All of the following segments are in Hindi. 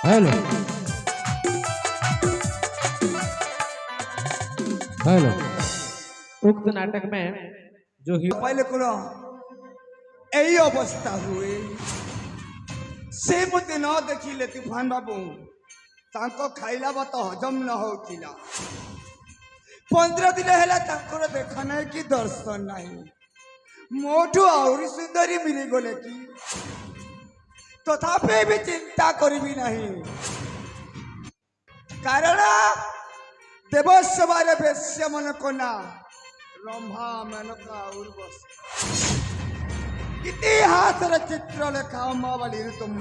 Hello hello. उक्त नाटक में जो पहले को यही अवस्था हुए से मत न देखिले तूफान बाबू तांको खाइला बात हजम न होतिला 15 दिन है देखा नहीं कि दर्शन नहीं मोठू आहरी सुंदरी मिली गले कि तथापि भी चिंता करी नहीं कारण देवस्वारे बेश्य मन कोना रंभा मेनका उर्वश इतिहास चित्र लेखा अम्बावली तुम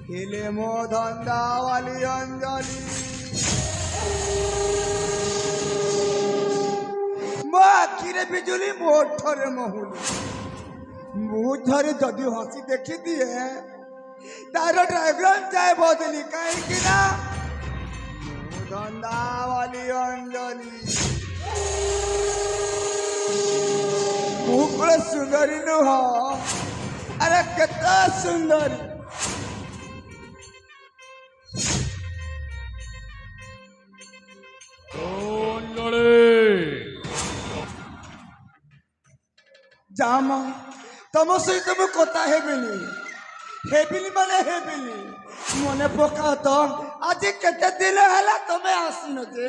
हेले मो धंदा वाली अंजलि मो आखिरे बिजुली मोठरे महुली मुझे जदि हसी देखी दिए तार डायग्राम चाहे बदली कहीं ना धंदा वाली अंजलि मुकुल सुंदरी नुह अरे कितना सुंदरी जामा तम सहित तुम कथा हेबिली माने हेबिली मने पका तो आज केते दिन हैला तमे आसिन जे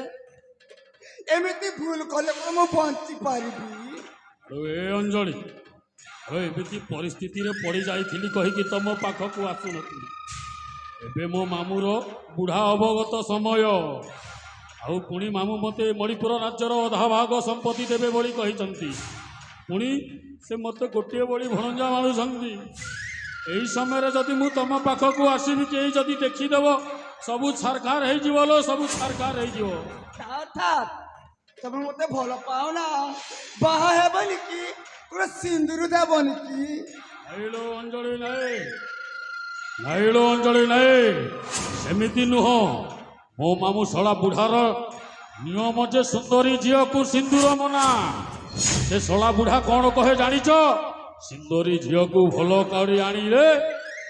एमिति भूल कले को बंची पारिबी ए अंजलि एमती परिस्थिति पड़ जाइली कहीकि तुम पाखक आसुन एबे मो मामूर बुढ़ा अवगत समय आउ पुणी मामू मते मणिपुर राज्यर अधा भाग संपत्ति देवे बोली कही पुणी से मते गोटे बड़ी भणंजा मानुंट यही समय जदि मु तुम पाखक आसबि के जदि देखीदेव सबू छारखार हो सबू छारखार हो तब मत भल पाओ ना बाहा है बनी कि पूरा सिंदूर दे बनी कि नाइलो अंजलि नाई नाइलो अंजलि नाई सेमिति नुह मो मामू शला बुढ़ार नियम जे सुंदरी झील को सिंदूर मना से शला बुढ़ा कौन कहे जानिच सुंदरी झील को भल कर आनिले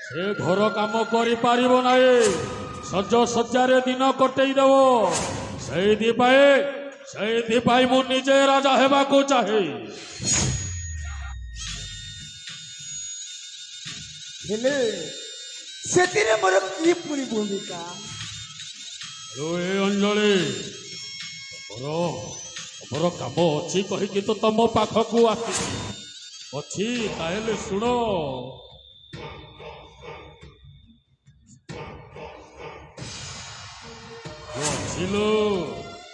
से घर काम करि पारिबो नाई सज सज्जार दिन कटेदेव से मु निजे राजा हेबा को चाहे हेले सेतिरे मोर की पूरी भूमिका ए अंजलि मोर काम अच्छी कहीकि तो तुम पाखक अच्छी ताहले शुण अच्छिलो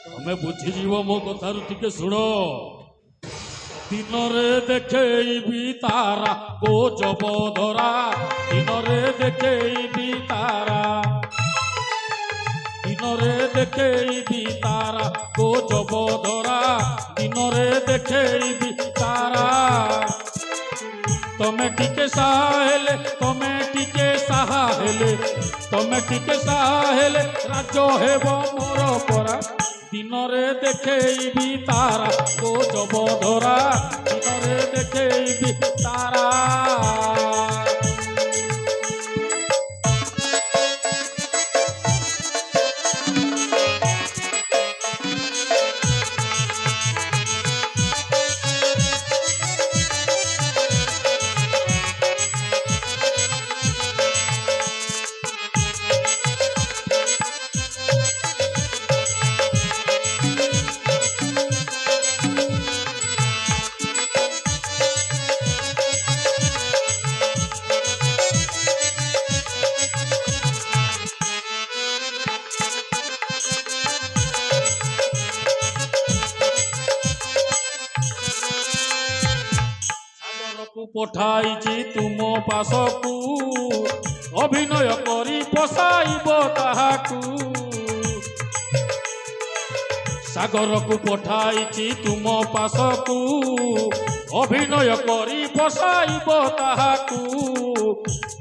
तमें बुझीजीव मो कथार टिके शुण दिन देखेबी तारा को जब धरा दिन देखेबी तारा दिन देखेबी तारा को जब धरा दिन देखेबी तारा तमें टिके साहेले तमें टिके साहेले तमें टिके साहेले राज हेब मोर परा दिन देखेबी तारा को जब धरा दिन देखेबी तारा पठाई तुम पासकू अभिनय करी पसाइब ताहाकू सागर को पठाई तुम पासकू अभिनय करी पसाइब ताहाकू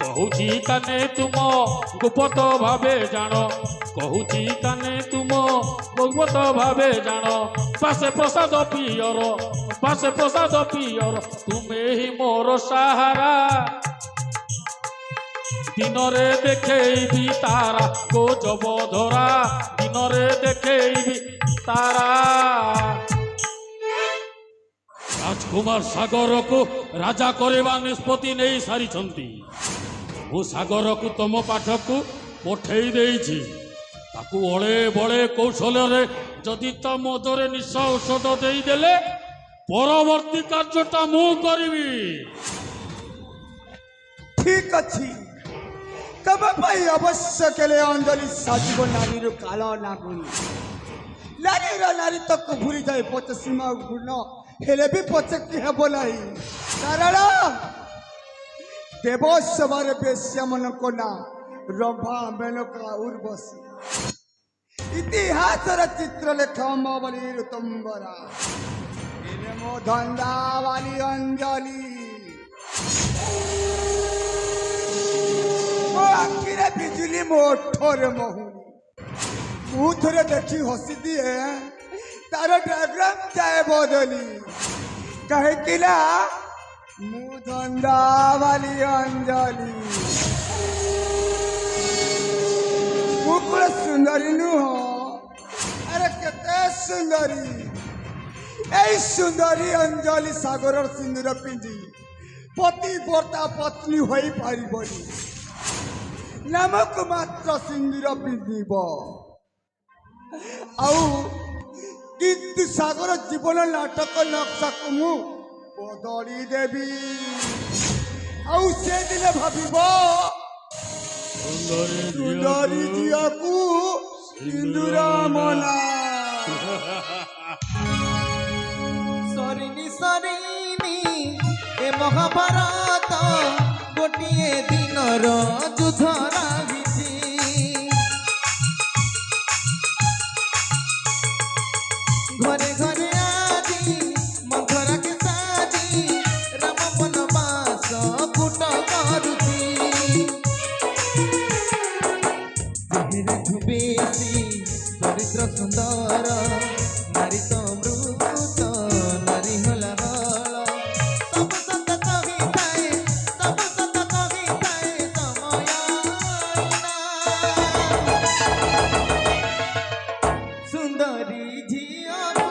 कहूची काने तुम गुप्त भावे जान कहूची काने तुम गुप्त भावे जान पासे प्रसाद पियर पासे प्रसाद पियर तुम्हें ही मोर सहारा দিনরে দেখেইবি তারা গো জবধরা দিনরে দেখেইবি তারা ରାଜକୁମାର ସାଗରକୁ ରାଜା କରିବା ନିଷ୍ପତ୍ତି ନେଇ ସାରିଛନ୍ତି। ମୁଁ ସାଗରକୁ ତମ ପାଖକୁ ପଠେଇ ଦେଇଛି। ତାକୁ ଅଳେ ବଳେ କୌଶଳରେ ଯଦି ତା ମଦରେ ନିଶା ଔଷଧ ଦେଇଦେଲେ ପରବର୍ତ୍ତୀ କାର୍ଯ୍ୟଟା ମୁଁ କରିବି। ଠିକ ଅଛି ତମ ପାଇଁ ଅବଶ୍ୟ କେଲେ ଅଞ୍ଜଳି ସାଜିବ ନାରୀର କାଳ ନାଗୁଣି। ନାରୀର ନାରୀତ୍ୱକୁ ଭୁଲି ଯାଏ ପଛେ ସୀମା ଗୁଣ ହେଲେ ବି ପଛେ କି ହେବ ନାହିଁ। କାରଣ ଦେବସଭାରେ ବେଶ୍ୟାମାନଙ୍କ ନାଁ ରମ୍ଭା ମେନକା ଉର୍ବଶୀ। ଇତିହାସର ଚିତ୍ର ଲେଖ ଅମ୍ବାବାଲି ଋତମ୍ବରା ମୋ ଧନ୍ଦାବାଲି ଅଞ୍ଜଳି। ମୋ ଆଖିରେ ବିଜୁଳି ମୋ ଓଠରେ ମହୁରୀ। ମୁଁ ଥରେ ଦେଖି ହସିଦିଏ ତାର ଡାଇଗ୍ରାମ ଯାଏ ବଦଳି। କାହିଁକି ନା ମୁଁ ଧନ୍ଦାବାଲି ଅଞ୍ଜଳି। ମୁଁ କଣ ସୁନ୍ଦରୀ ନୁହଁ? ଆରେ କେତେ ସୁନ୍ଦରୀ। এই সুন্দরী অঞ্জলি সাগরের সিন্দুর পিঁধি পতিব্রতা পত্নী হয়ে পারিবনি। নামক মাত্র সিন্দুর পিঁধিব আউ কিন্তু সাগর জীবন নাটক নকশাକୁ ମୁଁ বদলি দেবি। আউ সেদিনে ভাবিব সুন্দরী ঝিଅକୁ সিন্দুর মনা। সরিনি সরিনি এ মহাভারত গোটিয়ে দিনর যুদ্ধ লাগিছি। ঘরে ঘরে আদি মন্থরাকে সাজি রাম বনবাস কুট করুছি। দেহেরে ঠুবেছি চরিত্র সুন্দর নারী তো অমৃত নারী হলা হল। সব সত কহিথায়ে সব সত কহিথায়ে সময় সুন্দরী ঝিଅକୁ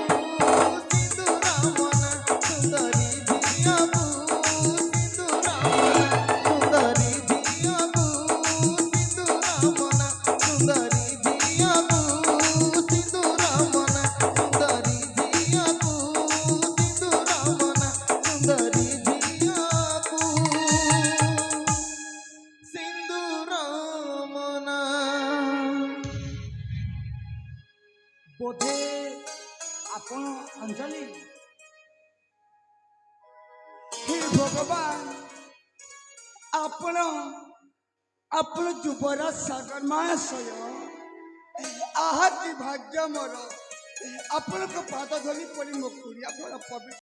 সিন্দুর মনা। সুন্দরী ঝিଅକୁ সিন্দুর মনা। সুন্দরী ঝিଅକୁ সিন্দুর মনা। সুন্দরী ঝিଅକୁ সিন্দুর মনা। সুন্দরী ঝিଅକୁ সিন্দুর মনা। সুন্দরী ঝিଅକୁ সিন্দুর মনা। ବୋଧେ ଆପଣ ଅଞ୍ଜଳି। ହେ ଭଗବାନ ଆପଣ ଆପଣ ଯୁବରାଜ ସାଗର ମହାଶୟ। ଆହା କି ଭାଗ୍ୟ ମୋର ଆପଣଙ୍କ ପାଦ ଧରି ପଡ଼ି ମୋ କୁଡ଼ିଆ ଘର ପବିତ୍ର